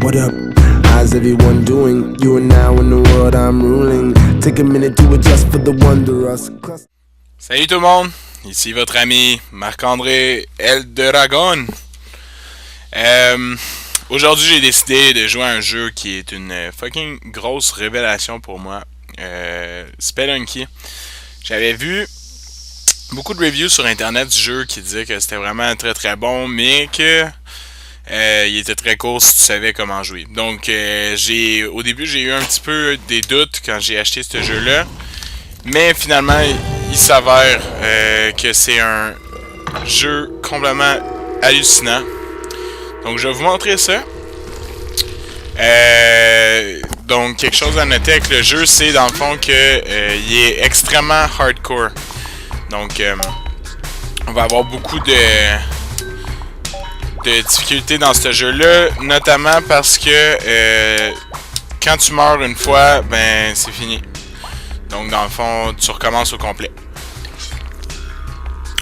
What up? How's everyone doing? You are now in the world I'm ruling. Take a minute to adjust for the Wanderers. Salut tout le monde, ici votre ami Marc-André Eldragon. Aujourd'hui j'ai décidé de jouer à un jeu qui est une fucking grosse révélation pour moi. Spelunky. J'avais vu beaucoup de reviews sur internet du jeu qui disaient que c'était vraiment très très bon, mais que il était très court si tu savais comment jouer. Donc au début j'ai eu un petit peu des doutes quand j'ai acheté ce jeu-là, mais finalement il s'avère que c'est un jeu complètement hallucinant. Donc je vais vous montrer ça. Donc quelque chose à noter avec le jeu, c'est dans le fond que il est extrêmement hardcore. Donc on va avoir beaucoup de difficultés dans ce jeu-là, notamment parce que quand tu meurs une fois, ben c'est fini. Donc dans le fond, tu recommences au complet.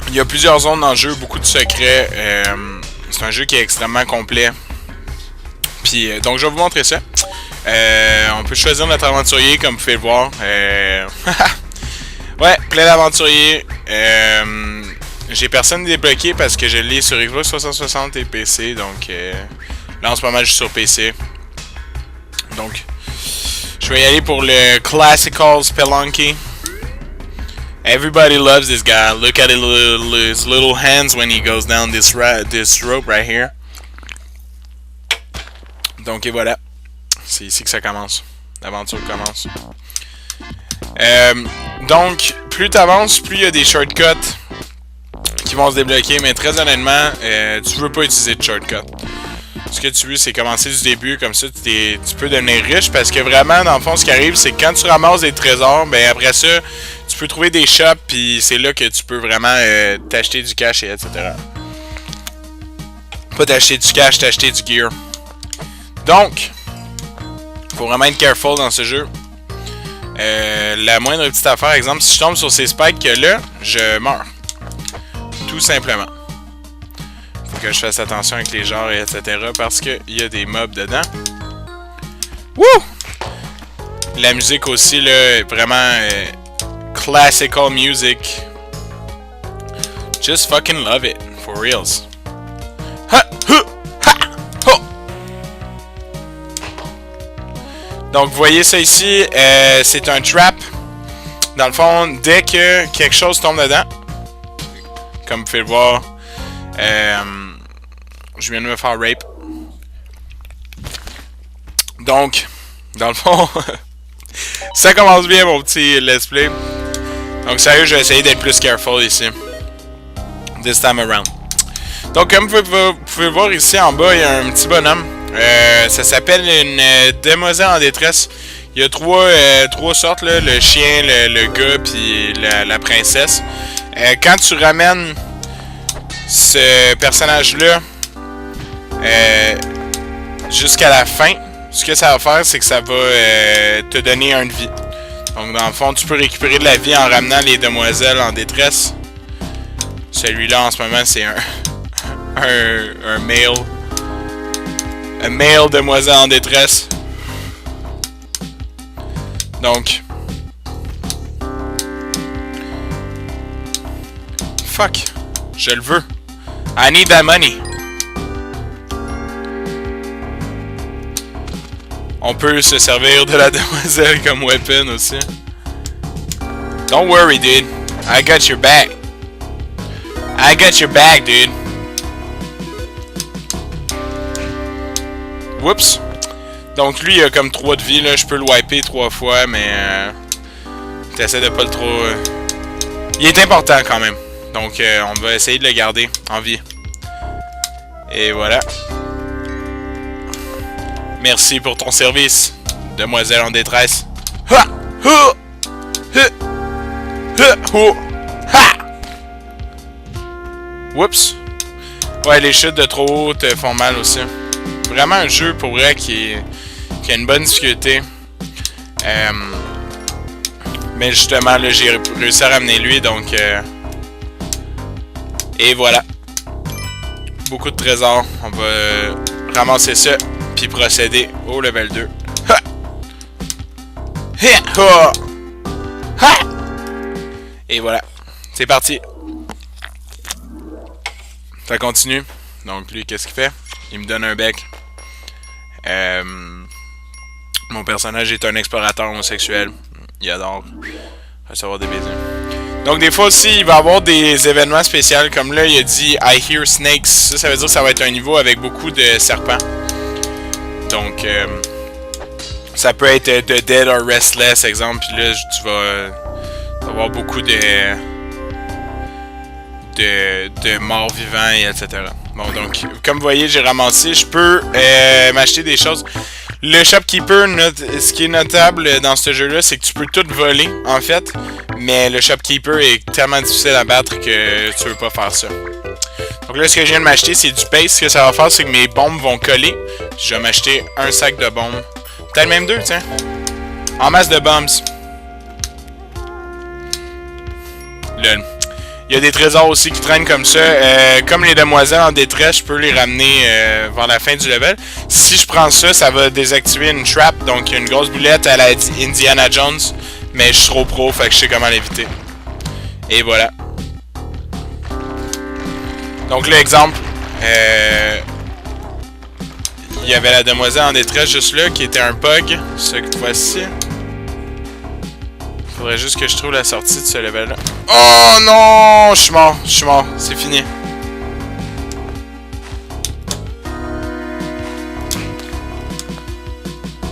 Il y a plusieurs zones dans le jeu, beaucoup de secrets. C'est un jeu qui est extrêmement complet. Puis donc je vais vous montrer ça. On peut choisir notre aventurier comme vous pouvez le voir. Ouais, plein d'aventuriers. J'ai personne débloqué parce que je l'ai sur Xbox 360 et PC. Donc là en ce moment je suis sur PC. Donc je vais y aller pour le Classical Spelunky. Everybody loves this guy. Look at his little hands when he goes down this rope right here. Donc et voilà. C'est ici que ça commence. L'aventure commence. Donc, plus tu avances, plus il y a des shortcuts qui vont se débloquer. Mais très honnêtement, tu veux pas utiliser de shortcut. Ce que tu veux, c'est commencer du début. Comme ça, tu peux devenir riche. Parce que vraiment, dans le fond, ce qui arrive, c'est que quand tu ramasses des trésors, ben après ça, tu peux trouver des shops. Puis c'est là que tu peux vraiment t'acheter du cash, et etc. Pas t'acheter du cash, t'acheter du gear. Donc, faut vraiment être careful dans ce jeu. La moindre petite affaire, exemple, si je tombe sur ces spikes là, je meurs. Tout simplement. Faut que je fasse attention avec les genres, etc. Parce qu'il y a des mobs dedans. Wouh! La musique aussi, là, vraiment classical music. Just fucking love it. For reals. Ha! Huh! Ha! Ho! Donc, vous voyez ça ici, c'est un trap. Dans le fond, dès que quelque chose tombe dedans, comme vous pouvez le voir, je viens de me faire rape. Donc, dans le fond, ça commence bien mon petit let's play. Donc, sérieux, je vais essayer d'être plus careful ici. This time around. Donc, comme vous pouvez voir ici en bas, il y a un petit bonhomme. Ça s'appelle une demoiselle en détresse. Il y a trois sortes, là, le chien, le gars, puis la princesse. Quand tu ramènes ce personnage-là jusqu'à la fin, ce que ça va faire, c'est que ça va te donner une vie. Donc dans le fond, tu peux récupérer de la vie en ramenant les demoiselles en détresse. Celui-là, en ce moment, c'est un male. Un male demoiselle en détresse. Donc. Fuck. Je le veux. I need that money. On peut se servir de la demoiselle comme weapon aussi. Don't worry, dude. I got your back. I got your back, dude. Whoops. Donc lui il a comme 3 de vie là, je peux le wiper 3 fois mais t'essaies de pas le trop il est important quand même. Donc on va essayer de le garder en vie. Et voilà. Merci pour ton service, demoiselle en détresse. Ha! Ha! Ha! Ha! Ha! Ha! Whoops. Ouais, les chutes de trop haut te font mal aussi. Vraiment un jeu pour vrai qui a une bonne difficulté. Mais justement là j'ai réussi à ramener lui donc et voilà. Beaucoup de trésors. On va ramasser ça. Puis procéder au level 2. Ha! Ha! Ha! Et voilà. C'est parti. Ça continue. Donc lui, qu'est-ce qu'il fait? Il me donne un bec. Mon personnage est un explorateur homosexuel. Il adore recevoir des baisers. Donc des fois aussi, il va y avoir des événements spéciaux. Comme là, il a dit « I hear snakes ». Ça veut dire que ça va être un niveau avec beaucoup de serpents. Donc, ça peut être The Dead or Restless, exemple. Puis là, tu vas avoir beaucoup de morts vivants, et etc. Bon, donc, comme vous voyez, j'ai ramassé. Je peux m'acheter des choses. Le shopkeeper, ce qui est notable dans ce jeu-là, c'est que tu peux tout voler, en fait. Mais le shopkeeper est tellement difficile à battre que tu veux pas faire ça. Donc là, ce que je viens de m'acheter, c'est du paste. Ce que ça va faire, c'est que mes bombes vont coller. Puis je vais m'acheter un sac de bombes. Peut-être même deux, tiens. En masse de bombes. Lol. Il y a des trésors aussi qui traînent comme ça. Comme les demoiselles en détresse, je peux les ramener vers la fin du level. Si je prends ça, ça va désactiver une trap. Donc il y a une grosse boulette à la Indiana Jones. Mais je suis trop pro, fait que je sais comment l'éviter. Et voilà. Donc l'exemple. Il y avait la demoiselle en détresse juste là, qui était un bug. Cette fois-ci. Faudrait juste que je trouve la sortie de ce level-là. Oh non! Je suis mort, c'est fini.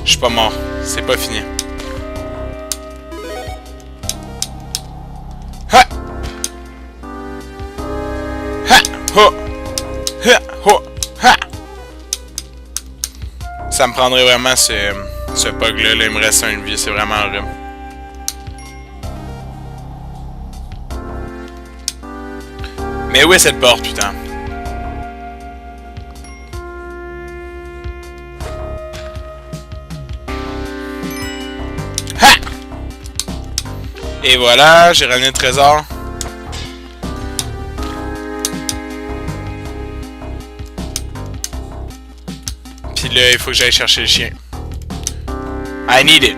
Je suis pas mort, c'est pas fini. Ha! Ha! Ho! Ha! Ho! Ha! Ça me prendrait vraiment ce bug-là. Là, il me reste une vie, c'est vraiment horrible. Mais où est cette porte, putain? Ha! Et voilà, j'ai ramené le trésor. Puis là, il faut que j'aille chercher le chien. I need it.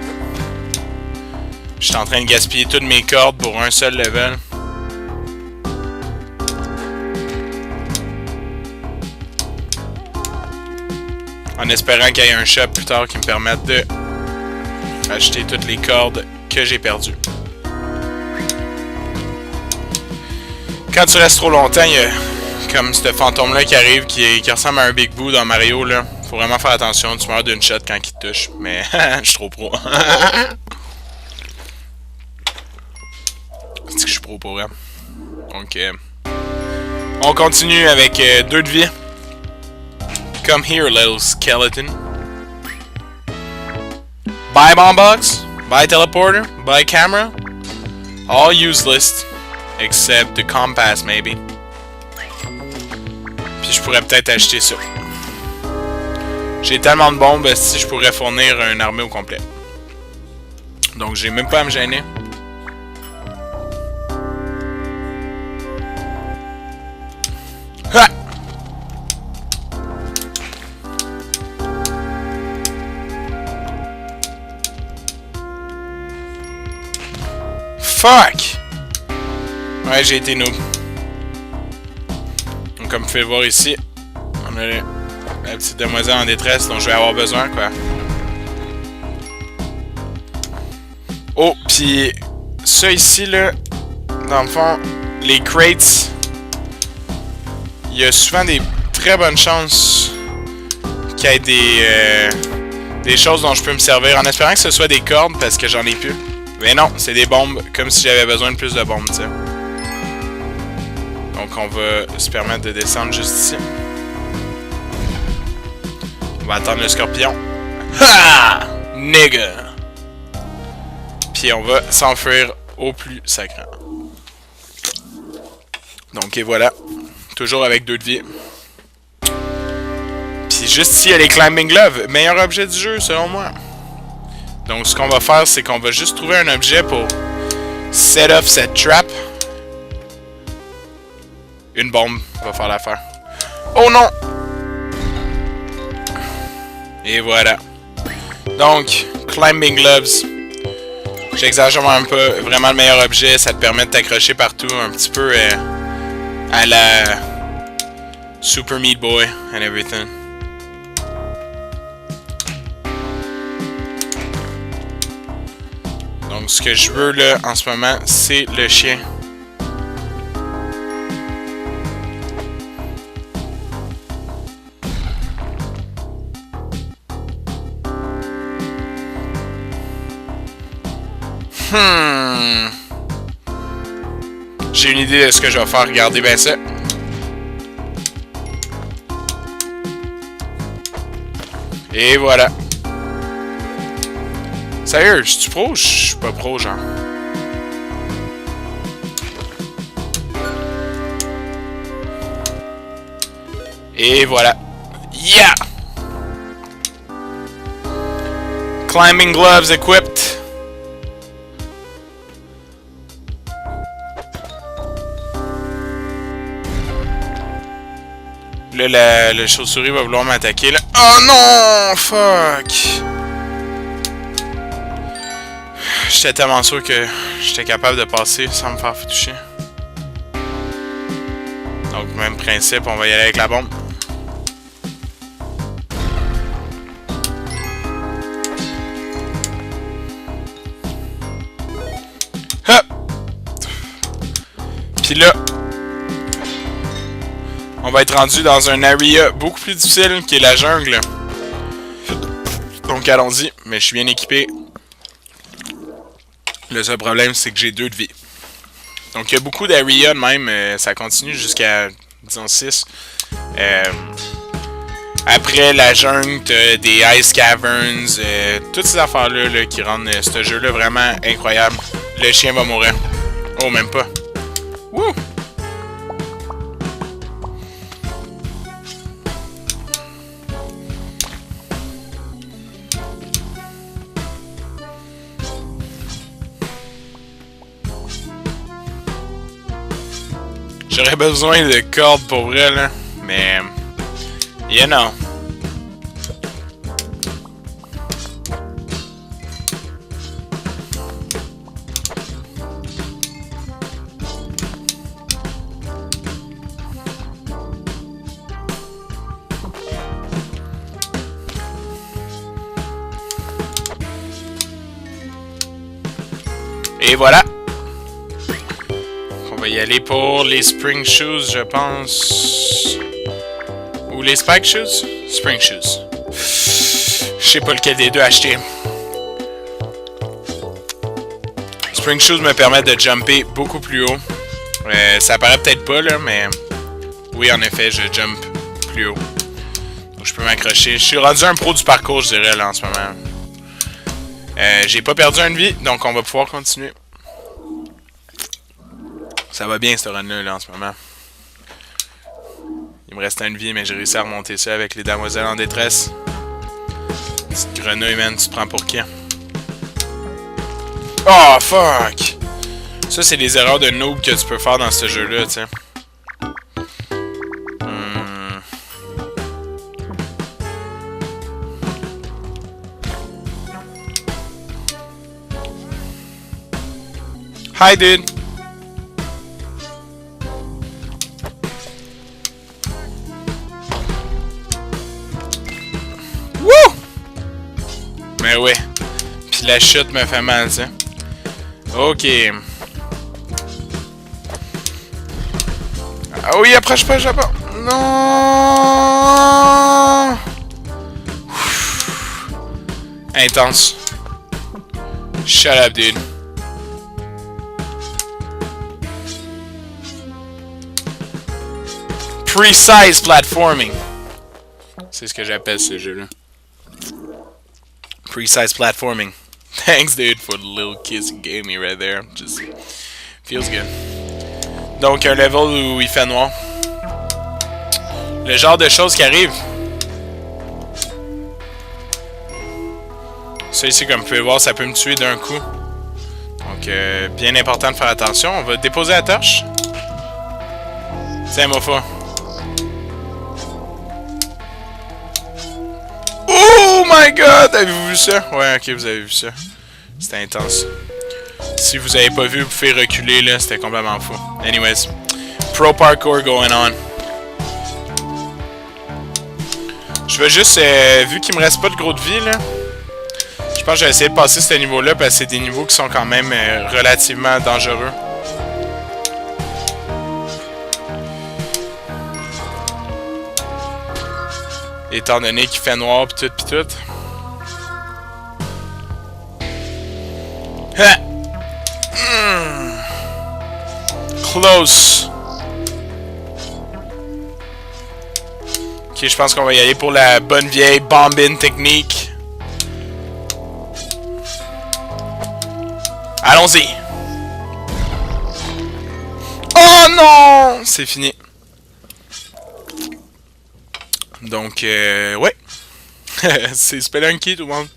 Je suis en train de gaspiller toutes mes cordes pour un seul level. En espérant qu'il y ait un shop plus tard qui me permette de acheter toutes les cordes que j'ai perdues. Quand tu restes trop longtemps, il y a comme ce fantôme-là qui arrive, qui ressemble à un Big Boo dans Mario, là. Faut vraiment faire attention, tu meurs d'une shot quand il te touche. Mais je suis trop pro. C'est que je suis pro pour elle. Donc, on continue avec 2 de vie. Come here, little skeleton. Buy bomb box, buy teleporter, buy camera. All useless, except the compass, maybe. Puis je pourrais peut-être acheter ça. J'ai tellement de bombes, si je pourrais fournir une armée au complet. Donc j'ai même pas à me gêner. Ha! Fuck! Ouais, j'ai été noob. Donc, comme vous pouvez le voir ici, on a la petite demoiselle en détresse dont je vais avoir besoin, quoi. Oh, puis ça ici, là, dans le fond, les crates, il y a souvent des très bonnes chances qu'il y ait des choses dont je peux me servir, en espérant que ce soit des cordes, parce que j'en ai plus. Mais non, c'est des bombes, comme si j'avais besoin de plus de bombes, tu sais. Donc on va se permettre de descendre juste ici. On va attendre le scorpion. Ha! Nigga! Puis on va s'enfuir au plus sacré. Donc et voilà. Toujours avec 2 de vie. Puis juste ici, il y a les Climbing Gloves. Meilleur objet du jeu, selon moi. Donc ce qu'on va faire, c'est qu'on va juste trouver un objet pour set off cette trap. Une bombe va faire l'affaire. Oh non! Et voilà. Donc, Climbing Gloves. J'exagère un peu. Vraiment le meilleur objet. Ça te permet de t'accrocher partout. Un petit peu à la Super Meat Boy and everything. Donc, ce que je veux là en ce moment, c'est le chien. J'ai une idée de ce que je vais faire. Regardez bien ça. Et voilà. Sérieux, je suis pro ou je suis pas pro, genre? Et voilà. Yeah! Climbing gloves equipped. Là, la chauve-souris va vouloir m'attaquer, là. Oh non! Fuck! J'étais tellement sûr que j'étais capable de passer sans me faire toucher. Donc, même principe, on va y aller avec la bombe. Hop! Puis là, on va être rendu dans un area beaucoup plus difficile qui est la jungle. Donc allons-y, mais je suis bien équipé. Le seul problème, c'est que j'ai 2 de vie. Donc il y a beaucoup d'areas de même, ça continue jusqu'à, disons, 6. Après la jungle, t'as des Ice Caverns, toutes ces affaires-là là, qui rendent ce jeu-là vraiment incroyable. Le chien va mourir. Oh, même pas. Wouh! J'aurais besoin de cordes pour vrai, là. Mais... you know. Et voilà. On va y aller pour les Spring Shoes, je pense. Ou les Spike Shoes? Spring Shoes. Je sais pas lequel des deux acheter. Spring Shoes me permettent de jumper beaucoup plus haut. Ça paraît peut-être pas, là, mais... oui, en effet, je jump plus haut. Donc je peux m'accrocher. Je suis rendu un pro du parcours, je dirais, là, en ce moment. J'ai pas perdu une vie, donc on va pouvoir continuer. Ça va bien, ce run-là, là, en ce moment. Il me restait une vie, mais j'ai réussi à remonter ça avec les demoiselles en détresse. Petite grenouille, man, tu te prends pour qui? Oh, fuck! Ça, c'est des erreurs de noob que tu peux faire dans ce jeu-là, tu sais. Hi, dude! Wouh! Mais ouais. Puis la chute me fait mal, ça. Ok. Ah oui, approche pas, Japon! Non! Intense. Shut up, dude. Precise platforming. C'est ce que j'appelle ce jeu-là. Precise platforming. Thanks, dude, for the little kiss you gave me right there. Just feels good. Donc, un level où il fait noir. Le genre de choses qui arrivent. Ça ici, comme vous pouvez voir, ça peut me tuer d'un coup. Donc, bien important de faire attention. On va déposer la torche. Tiens, Mofa. Oh! my god! Avez-vous vu ça? Ouais, ok, vous avez vu ça. C'était intense. Si vous avez pas vu, vous pouvez reculer, là. C'était complètement fou. Anyways. Pro parkour going on. Je vais juste... vu qu'il me reste pas de gros de vie, là... Je pense que je vais essayer de passer ce niveau-là parce que c'est des niveaux qui sont quand même relativement dangereux. Étant donné qu'il fait noir pis tout. Ha! Close. Ok, je pense qu'on va y aller pour la bonne vieille bombine technique. Allons-y. Oh non! C'est fini. Donc, ouais. C'est Spelunky tout le monde.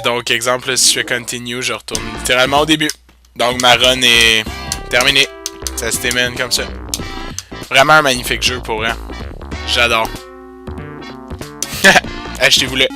Donc, exemple, si je fais continue, je retourne littéralement au début. Donc, ma run est terminée. Ça se termine comme ça. Vraiment un magnifique jeu pour vrai. J'adore. Achetez-vous-le.